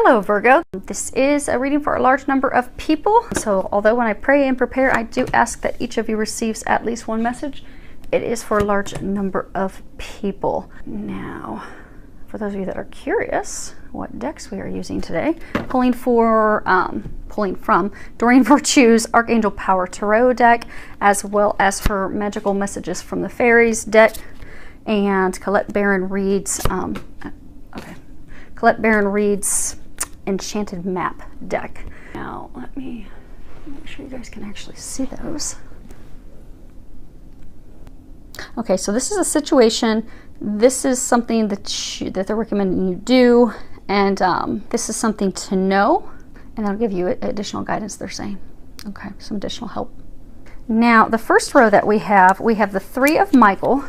Hello Virgo, this is a reading for a large number of people. So although when I pray and prepare, I do ask that each of you receives at least one message, it is for a large number of people. Now, for those of you that are curious what decks we are using today, pulling from Doreen Virtue's Archangel Power Tarot deck, as well as her Magical Messages from the Fairies deck, and Colette Baron Reed's Enchanted Map deck. Now let me make sure you guys can actually see those. Okay, so this is a situation. This is something that they're recommending you do, and this is something to know, and that'll give you additional guidance, they're saying. Okay, some additional help. Now, the first row that we have the Three of Michael,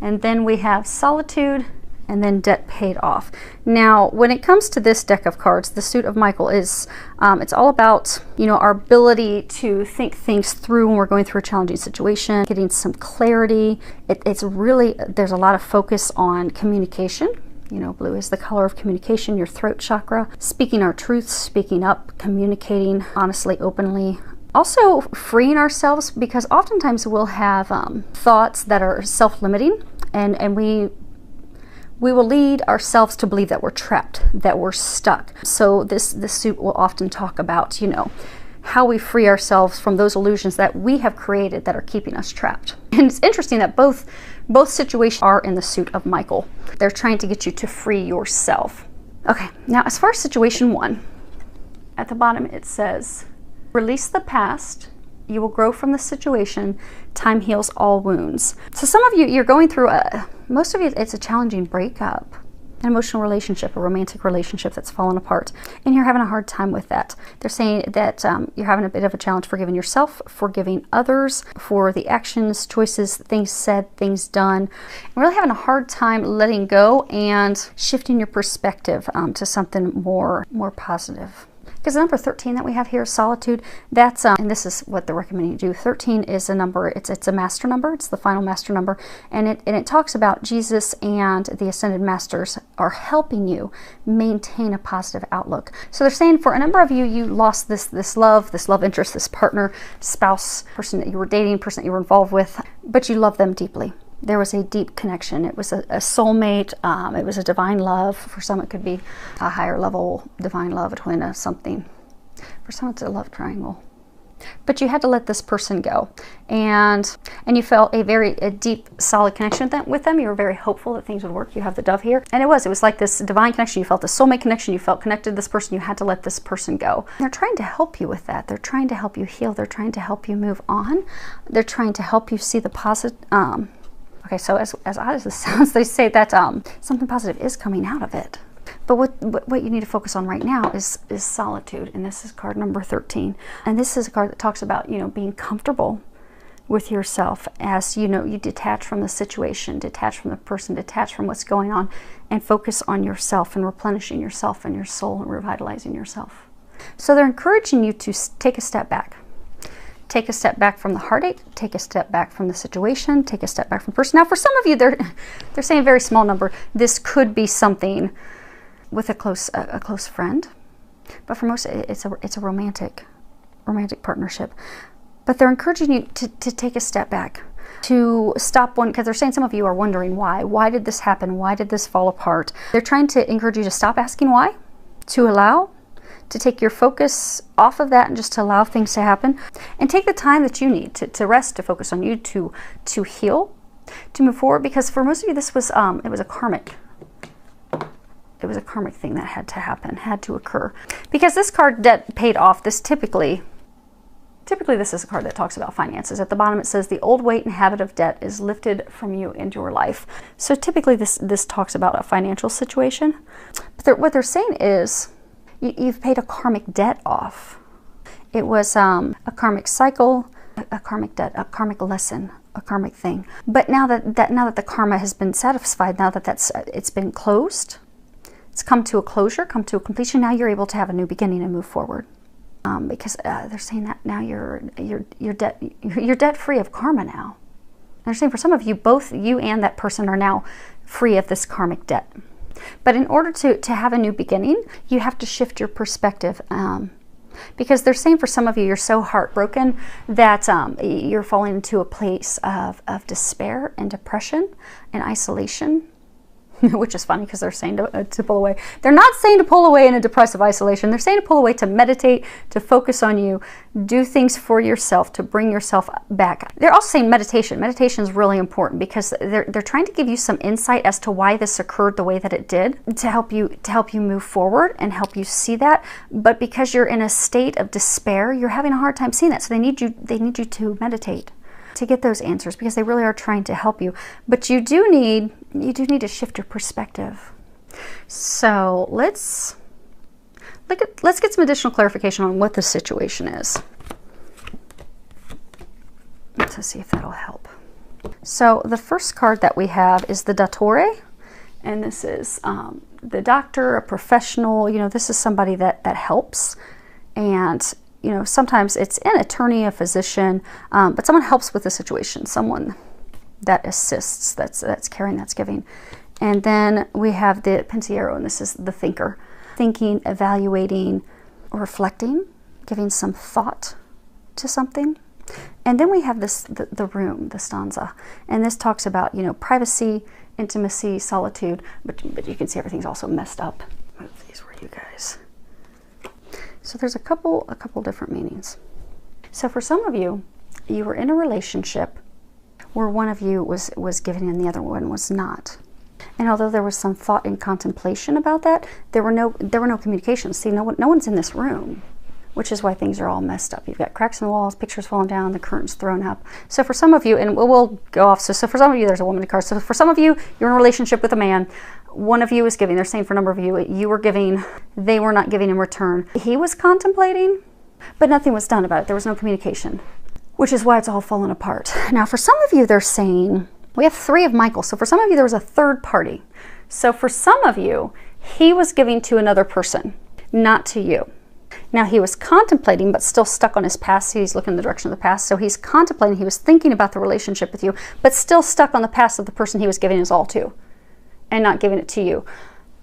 and then we have Solitude, and then Debt Paid Off. Now, when it comes to this deck of cards, the Suit of Michael is, it's all about, you know, our ability to think things through when we're going through a challenging situation, getting some clarity. It's really, there's a lot of focus on communication. You know, blue is the color of communication, your throat chakra, speaking our truths, speaking up, communicating honestly, openly. Also freeing ourselves, because oftentimes we'll have thoughts that are self-limiting, and we will lead ourselves to believe that we're trapped, that we're stuck. So this suit will often talk about, you know, how we free ourselves from those illusions that we have created that are keeping us trapped. And it's interesting that both situations are in the Suit of Michael. They're trying to get you to free yourself. Okay, now as far as situation one, at the bottom it says, release the past. You will grow from the situation. Time heals all wounds. So some of you, you're going through most of you, it's a challenging breakup, an emotional relationship, a romantic relationship that's fallen apart, and you're having a hard time with that. They're saying that you're having a bit of a challenge forgiving yourself, forgiving others for the actions, choices, things said, things done. You're really having a hard time letting go and shifting your perspective to something more positive. Because the number 13 that we have here, Solitude, that's, and this is what they're recommending you do. 13 is a number, it's a master number, it's the final master number, and it talks about Jesus and the Ascended Masters are helping you maintain a positive outlook. So they're saying for a number of you, you lost this love interest, this partner, spouse, person that you were dating, person that you were involved with, but you love them deeply. There was a deep connection. It was a soulmate. It was a divine love. For some, it could be a higher level divine love, a twin, something. For some, it's a love triangle. But you had to let this person go, and you felt a deep, solid connection with them. You were very hopeful that things would work. You have the Dove here, and it was like this divine connection. You felt the soulmate connection. You felt connected to this person. You had to let this person go. And they're trying to help you with that. They're trying to help you heal. They're trying to help you move on. They're trying to help you see the positive. Okay, so as odd as this sounds, they say that something positive is coming out of it. But what you need to focus on right now is solitude, and this is card number 13. And this is a card that talks about, you know, being comfortable with yourself as, you know, you detach from the situation, detach from the person, detach from what's going on, and focus on yourself and replenishing yourself and your soul and revitalizing yourself. So they're encouraging you to take a step back. Take a step back from the heartache, take a step back from the situation, take a step back from the person. Now, for some of you, they're saying a very small number. This could be something with a close friend, but for most, it's a romantic partnership. But they're encouraging you to take a step back, to stop one, because they're saying some of you are wondering why. Why did this happen? Why did this fall apart? They're trying to encourage you to stop asking why, to allow, to take your focus off of that and just to allow things to happen, and take the time that you need to rest, to focus on you, to heal, to move forward. Because for most of you, this was it was a karmic thing that had to happen, had to occur. Because this card, Debt Paid Off, this typically this is a card that talks about finances. At the bottom it says the old weight and habit of debt is lifted from you into your life. So typically this talks about a financial situation. But what they're saying is, you've paid a karmic debt off. It was a karmic cycle, a karmic debt, a karmic lesson, a karmic thing. But now that the karma has been satisfied, now that it's been closed, it's come to a closure, come to a completion. Now you're able to have a new beginning and move forward. Because they're saying that now you're debt free of karma now. And they're saying for some of you, both you and that person are now free of this karmic debt. But in order to have a new beginning, you have to shift your perspective. Because they're saying for some of you, you're so heartbroken that you're falling into a place of despair and depression and isolation, which is funny because they're saying to pull away. They're not saying to pull away in a depressive isolation. They're saying to pull away, to meditate, to focus on you, do things for yourself, to bring yourself back. They're also saying meditation. Meditation is really important because they're trying to give you some insight as to why this occurred the way that it did, to help you move forward and help you see that. But because you're in a state of despair, you're having a hard time seeing that. So they need you to meditate to get those answers, because they really are trying to help you. But you do need to shift your perspective. So let's get some additional clarification on what the situation is. Let's see if that'll help. So the first card that we have is the Dattore, and this is the doctor, a professional. You know, this is somebody that helps, and you know, sometimes it's an attorney, a physician, but someone helps with the situation, someone that assists, that's caring, that's giving. And then we have the Pensiero, and this is the thinker, thinking, evaluating, reflecting, giving some thought to something. And then we have this, the room, the stanza, and this talks about, you know, privacy, intimacy, solitude, but you can see everything's also messed up. Move these for you guys. So there's a couple different meanings. So for some of you, you were in a relationship where one of you was giving and the other one was not. And although there was some thought and contemplation about that, there were no communications. See, no one's in this room, which is why things are all messed up. You've got cracks in the walls, pictures falling down, the curtains thrown up. So for some of you, and we'll go off. So for some of you, there's a woman in the car. So for some of you, you're in a relationship with a man. One of you is giving. They're saying for a number of you, you were giving, they were not giving in return. He was contemplating, but nothing was done about it. There was no communication, which is why it's all fallen apart. Now, for some of you, they're saying, we have 3 of Michael. So for some of you, there was a third party. So for some of you, he was giving to another person, not to you. Now, he was contemplating, but still stuck on his past. He's looking in the direction of the past. So he's contemplating, he was thinking about the relationship with you, but still stuck on the past of the person he was giving his all to, and not giving it to you.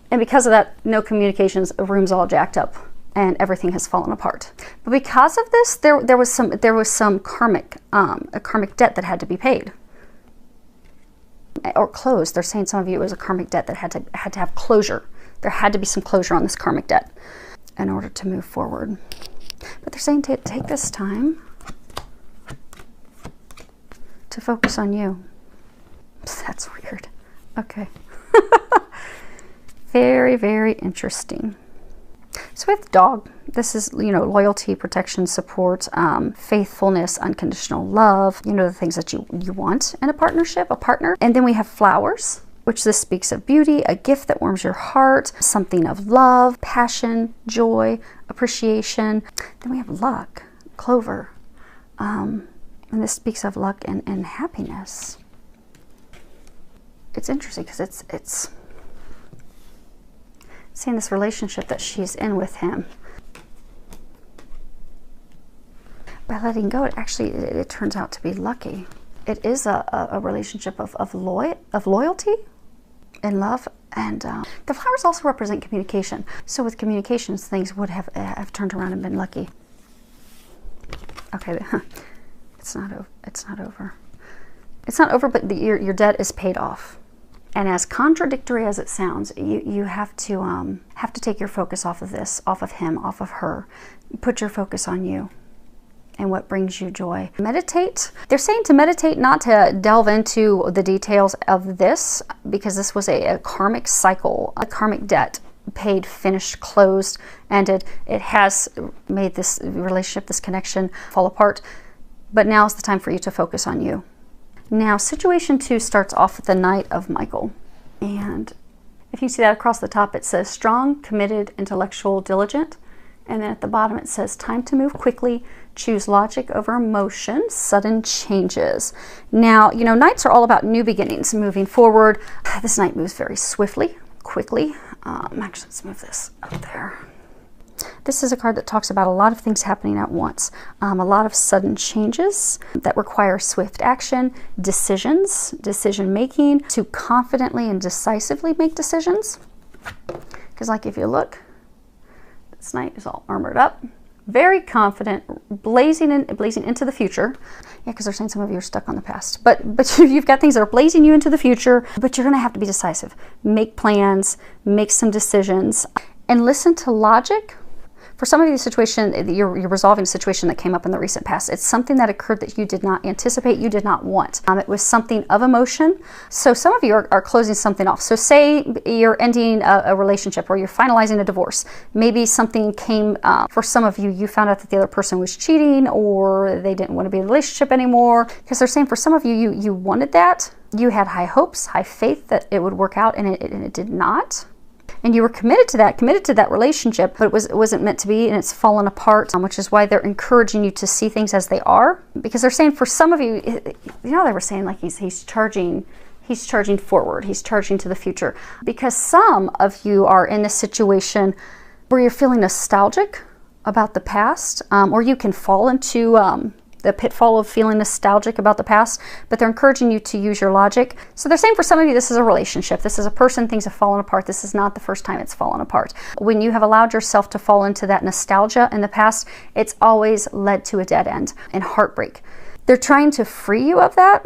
And because of that, no communications, the room's all jacked up, and everything has fallen apart. But because of this, there was some karmic, a karmic debt that had to be paid. Or closed. They're saying some of you it was a karmic debt that had to have closure. There had to be some closure on this karmic debt in order to move forward. But they're saying to take this time to focus on you. That's weird. Okay. Very, very interesting. So with dog, this is, you know, loyalty, protection, support, faithfulness, unconditional love, you know, the things that you want in a partnership, a partner. And then we have flowers, which this speaks of beauty, a gift that warms your heart, something of love, passion, joy, appreciation. Then we have luck, clover, and this speaks of luck and happiness. It's interesting because it's seeing this relationship that she's in with him. By letting go, it turns out to be lucky. It is a relationship of loyalty and love, and the flowers also represent communication. So with communications, things would have turned around and been lucky. Okay, it's not over. It's not over. It's not over, but your debt is paid off. And as contradictory as it sounds, you have to take your focus off of this, off of him, off of her. Put your focus on you and what brings you joy. Meditate. They're saying to meditate, not to delve into the details of this, because this was a karmic cycle, a karmic debt, paid, finished, closed, ended. It has made this relationship, this connection fall apart. But now is the time for you to focus on you. Now, situation 2 starts off with the Knight of Michael. And if you see that across the top, it says strong, committed, intellectual, diligent. And then at the bottom, it says time to move quickly, choose logic over emotion, sudden changes. Now, you know, Knights are all about new beginnings, moving forward. This Knight moves very swiftly, quickly. Actually, let's move this up there. This is a card that talks about a lot of things happening at once. A lot of sudden changes that require swift action, decisions, decision making, to confidently and decisively make decisions. Because like if you look, this knight is all armored up, very confident, blazing into the future. Yeah, because they're saying some of you are stuck on the past. But you've got things that are blazing you into the future, but you're going to have to be decisive. Make plans, make some decisions, and listen to logic. For some of you, the situation, you're resolving a situation that came up in the recent past. It's something that occurred that you did not anticipate, you did not want. It was something of emotion. So some of you are closing something off. So say you're ending a relationship or you're finalizing a divorce. Maybe something came, for some of you, you found out that the other person was cheating or they didn't want to be in a relationship anymore. Because they're saying for some of you, you wanted that. You had high hopes, high faith that it would work out, and it did not. And you were committed to that relationship, but it wasn't meant to be, and it's fallen apart, which is why they're encouraging you to see things as they are. Because they're saying for some of you, you know, they were saying like he's charging forward, he's charging to the future. Because some of you are in a situation where you're feeling nostalgic about the past, or you can fall into the pitfall of feeling nostalgic about the past, but they're encouraging you to use your logic. So they're saying for some of you, this is a relationship. This is a person, things have fallen apart. This is not the first time it's fallen apart. When you have allowed yourself to fall into that nostalgia in the past, it's always led to a dead end and heartbreak. They're trying to free you of that.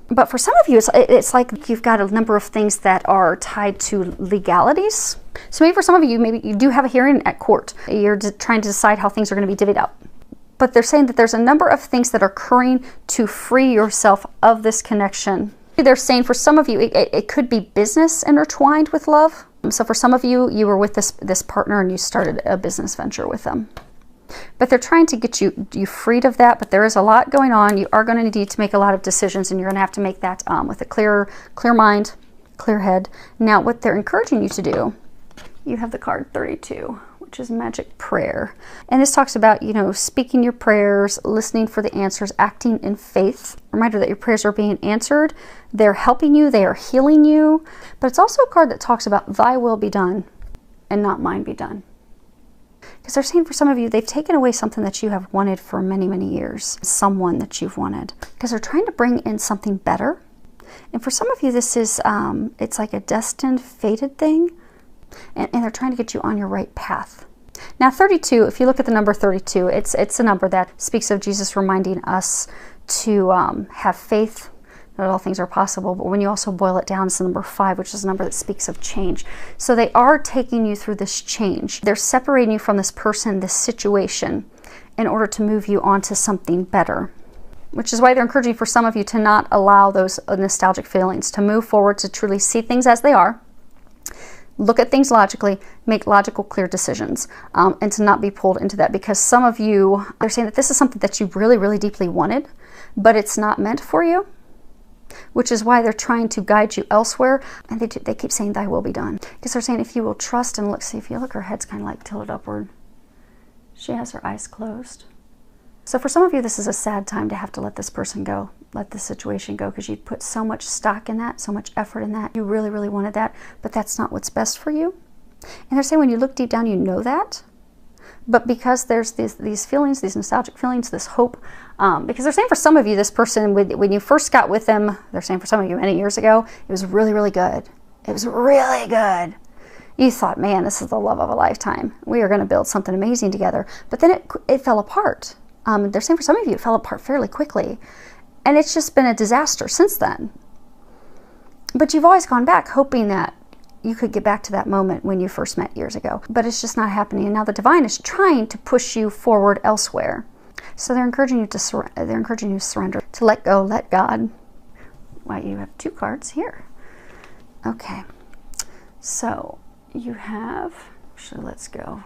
But for some of you, it's like you've got a number of things that are tied to legalities. So maybe for some of you, maybe you do have a hearing at court. You're trying to decide how things are going to be divvied up. But they're saying that there's a number of things that are occurring to free yourself of this connection. They're saying for some of you, it could be business intertwined with love. So for some of you, you were with this partner and you started a business venture with them. But they're trying to get you freed of that, but there is a lot going on. You are going to need to make a lot of decisions, and you're going to have to make that with a clear mind, clear head. Now, what they're encouraging you to do, you have the card 32. Which is magic prayer. And this talks about, you know, speaking your prayers, listening for the answers, acting in faith. Reminder that your prayers are being answered. They're helping you. They are healing you. But it's also a card that talks about thy will be done and not mine be done. Because they're saying for some of you, they've taken away something that you have wanted for many, many years. Someone that you've wanted. Because they're trying to bring in something better. And for some of you, this is, it's like a destined, fated thing. And they're trying to get you on your right path. Now 32, if you look at the number 32, it's a number that speaks of Jesus reminding us to have faith that all things are possible. But when you also boil it down, it's the number 5, which is a number that speaks of change. So they are taking you through this change. They're separating you from this person, this situation, in order to move you on to something better. Which is why they're encouraging for some of you to not allow those nostalgic feelings, to move forward, to truly see things as they are. Look at things logically, make logical, clear decisions, and to not be pulled into that. Because some of you, they're saying that this is something that you really, really deeply wanted, but it's not meant for you, which is why they're trying to guide you elsewhere. And they keep saying, thy will be done. Because they're saying if you will trust and look, see, if you look, her head's kind of like tilted upward. She has her eyes closed. So for some of you, this is a sad time to have to let this person go, let the situation go, because you put so much stock in that, so much effort in that. You really, really wanted that, but that's not what's best for you. And they're saying when you look deep down, you know that. But because there's these feelings, these nostalgic feelings, this hope, because they're saying for some of you, this person, when you first got with them, they're saying for some of you many years ago, it was really, really good. It was really good. You thought, man, this is the love of a lifetime. We are going to build something amazing together. But then it fell apart. They're saying for some of you, it fell apart fairly quickly. And it's just been a disaster since then. But you've always gone back hoping that you could get back to that moment when you first met years ago. But it's just not happening. And now the divine is trying to push you forward elsewhere. So they're encouraging you to surrender, to let go, let God. Why, you have 2 cards here. Okay. So you have, actually, let's go.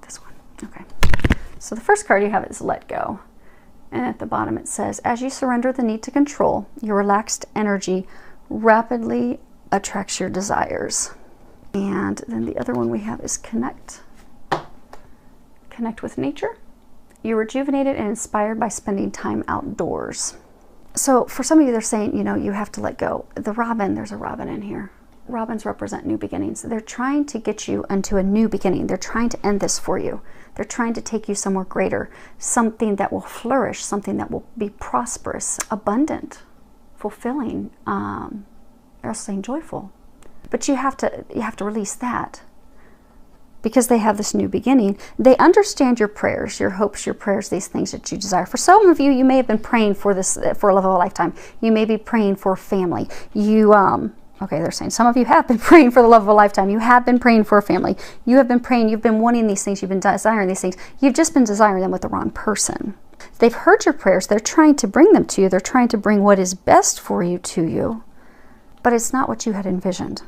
This one. Okay. So the first card you have is let go. And at the bottom it says, as you surrender the need to control, your relaxed energy rapidly attracts your desires. And then the other one we have is connect. Connect with nature. You're rejuvenated and inspired by spending time outdoors. So for some of you, they're saying, you know, you have to let go. The robin, there's a robin in here. Robins represent new beginnings. They're trying to get you into a new beginning. They're trying to end this for you. They're trying to take you somewhere greater, something that will flourish, something that will be prosperous, abundant, fulfilling, they're also saying joyful. But you have to release that, because they have this new beginning. They understand your prayers, your hopes, your prayers, these things that you desire. For some of you, you may have been praying for this, for a love of a lifetime. You may be praying for family. You, okay, they're saying some of you have been praying for the love of a lifetime. You have been praying for a family. You have been praying, you've been wanting these things, you've been desiring these things. You've just been desiring them with the wrong person. They've heard your prayers. They're trying to bring them to you. They're trying to bring what is best for you to you, but it's not what you had envisioned.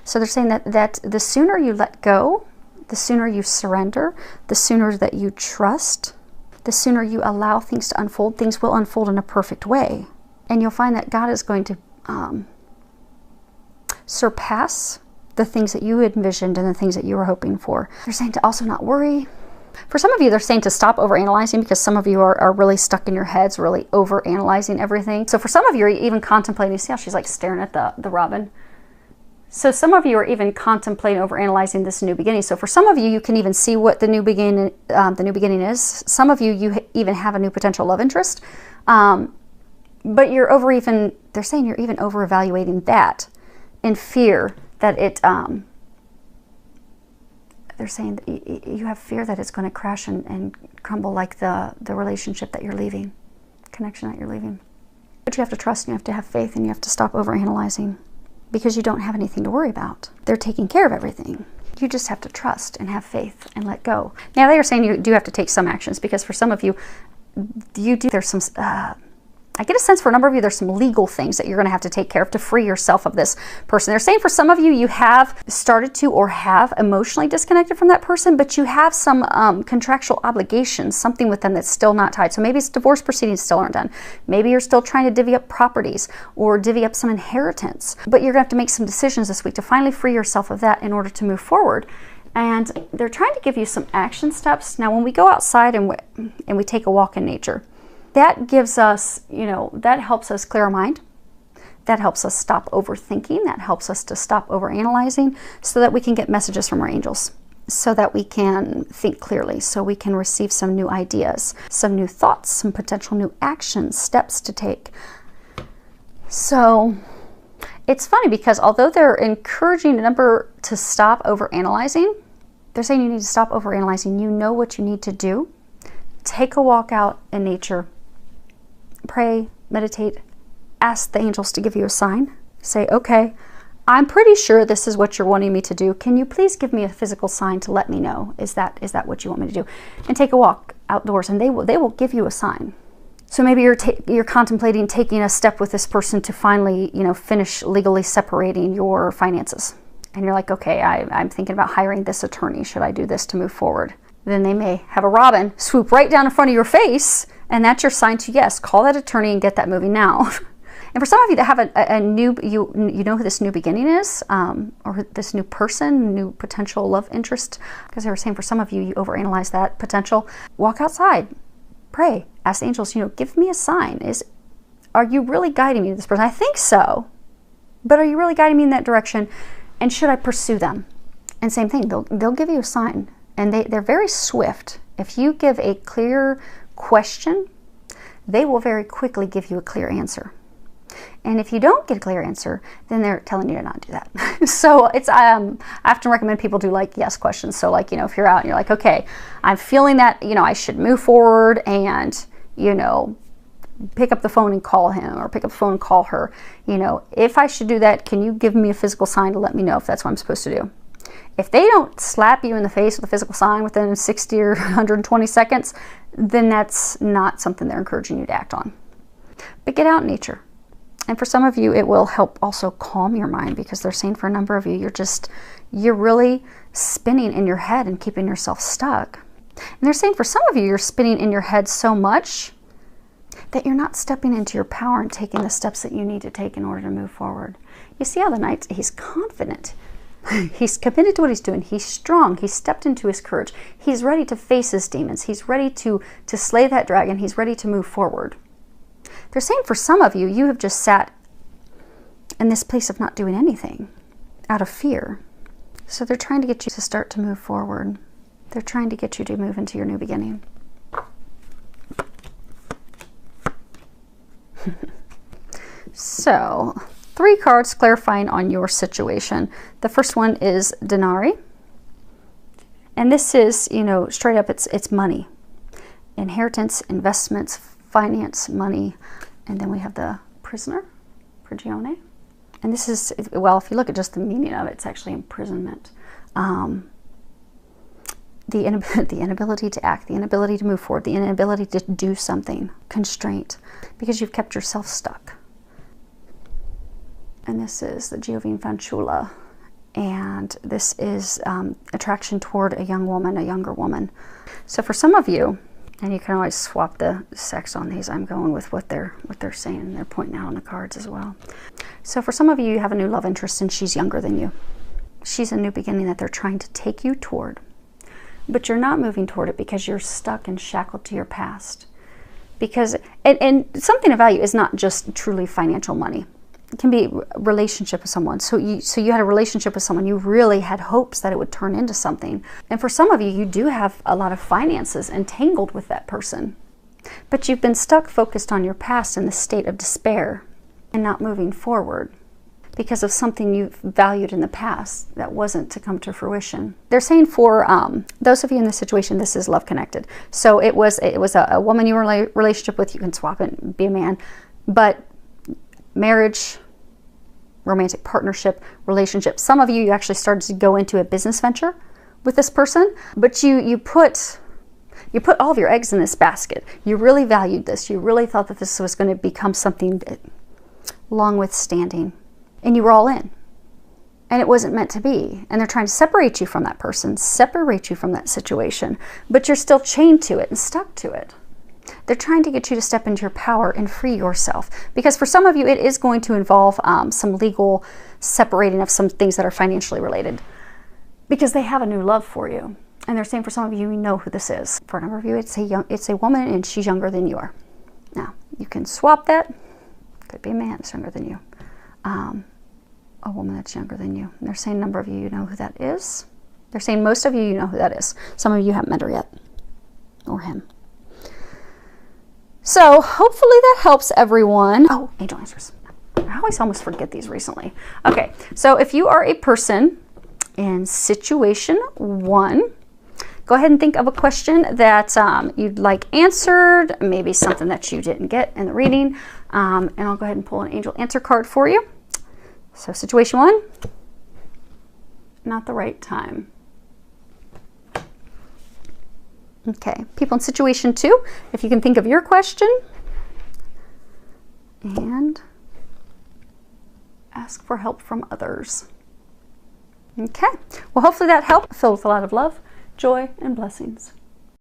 So they're saying that the sooner you let go, the sooner you surrender, the sooner that you trust, the sooner you allow things to unfold, things will unfold in a perfect way. And you'll find that God is going to surpass the things that you envisioned and the things that you were hoping for. They're saying to also not worry. For some of you, they're saying to stop overanalyzing, because some of you are really stuck in your heads, really overanalyzing everything. So for some of you, are even contemplating, see how she's like staring at the robin? So some of you are even contemplating overanalyzing this new beginning. So for some of you, you can even see what the new beginning is. Some of you, even have a new potential love interest. But they're saying you're even over-evaluating that in fear that it, they're saying that you have fear that it's going to crash and crumble, like the relationship that you're leaving, connection that you're leaving. But you have to trust, and you have to have faith, and you have to stop overanalyzing, because you don't have anything to worry about. They're taking care of everything. You just have to trust and have faith and let go. Now they are saying you do have to take some actions, because for some of you, there's some, I get a sense for a number of you, there's some legal things that you're going to have to take care of to free yourself of this person. They're saying for some of you, you have started to or have emotionally disconnected from that person, but you have some contractual obligations, something with them that's still not tied. So maybe it's divorce proceedings still aren't done. Maybe you're still trying to divvy up properties or divvy up some inheritance. But you're going to have to make some decisions this week to finally free yourself of that in order to move forward. And they're trying to give you some action steps. Now, when we go outside and we take a walk in nature, that gives us, that helps us clear our mind. That helps us stop overthinking. That helps us to stop overanalyzing, so that we can get messages from our angels, so that we can think clearly, so we can receive some new ideas, some new thoughts, some potential new actions, steps to take. So it's funny, because although they're encouraging a number to stop overanalyzing, they're saying you need to stop overanalyzing. You know what you need to do. Take a walk out in nature. Pray, meditate, ask the angels to give you a sign. Say, okay, I'm pretty sure this is what you're wanting me to do. Can you please give me a physical sign to let me know? Is that what you want me to do? And take a walk outdoors, and they will give you a sign. So maybe you're contemplating taking a step with this person to finally, finish legally separating your finances. And you're like, okay, I'm thinking about hiring this attorney. Should I do this to move forward? Then they may have a robin swoop right down in front of your face, and that's your sign to, yes, call that attorney and get that moving now. And for some of you that have a new, you know who this new beginning is, or this new person, new potential love interest, because they were saying for some of you, you overanalyze that potential. Walk outside, pray, ask the angels, give me a sign. Are you really guiding me to this person? I think so, but are you really guiding me in that direction? And should I pursue them? And same thing, they'll give you a sign. And they're very swift. If you give a clear question, they will very quickly give you a clear answer. And if you don't get a clear answer, then they're telling you to not do that. So it's I often recommend people do like yes questions. So like, if you're out and you're like, okay, I'm feeling that, I should move forward and, pick up the phone and call him, or pick up the phone and call her. If I should do that, can you give me a physical sign to let me know if that's what I'm supposed to do? If they don't slap you in the face with a physical sign within 60 or 120 seconds, then that's not something they're encouraging you to act on. But get out in nature. And for some of you, it will help also calm your mind, because they're saying for a number of you, you're really spinning in your head and keeping yourself stuck. And they're saying for some of you, you're spinning in your head so much that you're not stepping into your power and taking the steps that you need to take in order to move forward. You see how the Knight, he's confident. He's committed to what he's doing. He's strong. He's stepped into his courage. He's ready to face his demons. He's ready to slay that dragon. He's ready to move forward. They're saying for some of you, you have just sat in this place of not doing anything out of fear. So they're trying to get you to start to move forward. They're trying to get you to move into your new beginning. So 3 cards clarifying on your situation. The first one is Denari. And this is, you know, straight up, it's money. Inheritance, investments, finance, money. And then we have the Prisoner, Prigione. And this is, well, if you look at just the meaning of it, it's actually imprisonment. The inability to act, the inability to move forward, the inability to do something, constraint, because you've kept yourself stuck. And this is the Giovine Fanciulla. And this is attraction toward a young woman, a younger woman. So for some of you, and you can always swap the sex on these, I'm going with what they're saying, and they're pointing out on the cards as well. So for some of you, you have a new love interest and she's younger than you. She's a new beginning that they're trying to take you toward. But you're not moving toward it because you're stuck and shackled to your past. Because, and something of value is not just truly financial money. It can be a relationship with someone. So you had a relationship with someone. You really had hopes that it would turn into something. And for some of you, you do have a lot of finances entangled with that person. But you've been stuck focused on your past in the state of despair and not moving forward because of something you valued in the past that wasn't to come to fruition. They're saying for those of you in this situation, this is love connected. So it was a woman you were in a relationship with. You can swap it and be a man. But marriage, romantic partnership, relationship. Some of you actually started to go into a business venture with this person, but you put all of your eggs in this basket. You really valued this. You really thought that this was going to become something long withstanding. And you were all in. And it wasn't meant to be. And they're trying to separate you from that person, separate you from that situation. But you're still chained to it and stuck to it. They're trying to get you to step into your power and free yourself. Because for some of you, it is going to involve some legal separating of some things that are financially related. Because they have a new love for you. And they're saying for some of you, you know who this is. For a number of you, it's a woman and she's younger than you are. Now, you can swap that. Could be a man that's younger than you. A woman that's younger than you. And they're saying a number of you know who that is. They're saying most of you know who that is. Some of you haven't met her yet. Or him. So hopefully that helps everyone. Oh, angel answers. I always almost forget these recently. Okay, so if you are a person in situation 1, go ahead and think of a question that you'd like answered, maybe something that you didn't get in the reading, and I'll go ahead and pull an angel answer card for you. So situation 1, not the right time. Okay, people in situation 2, if you can think of your question and ask for help from others. Okay, well hopefully that helped. Filled with a lot of love, joy, and blessings.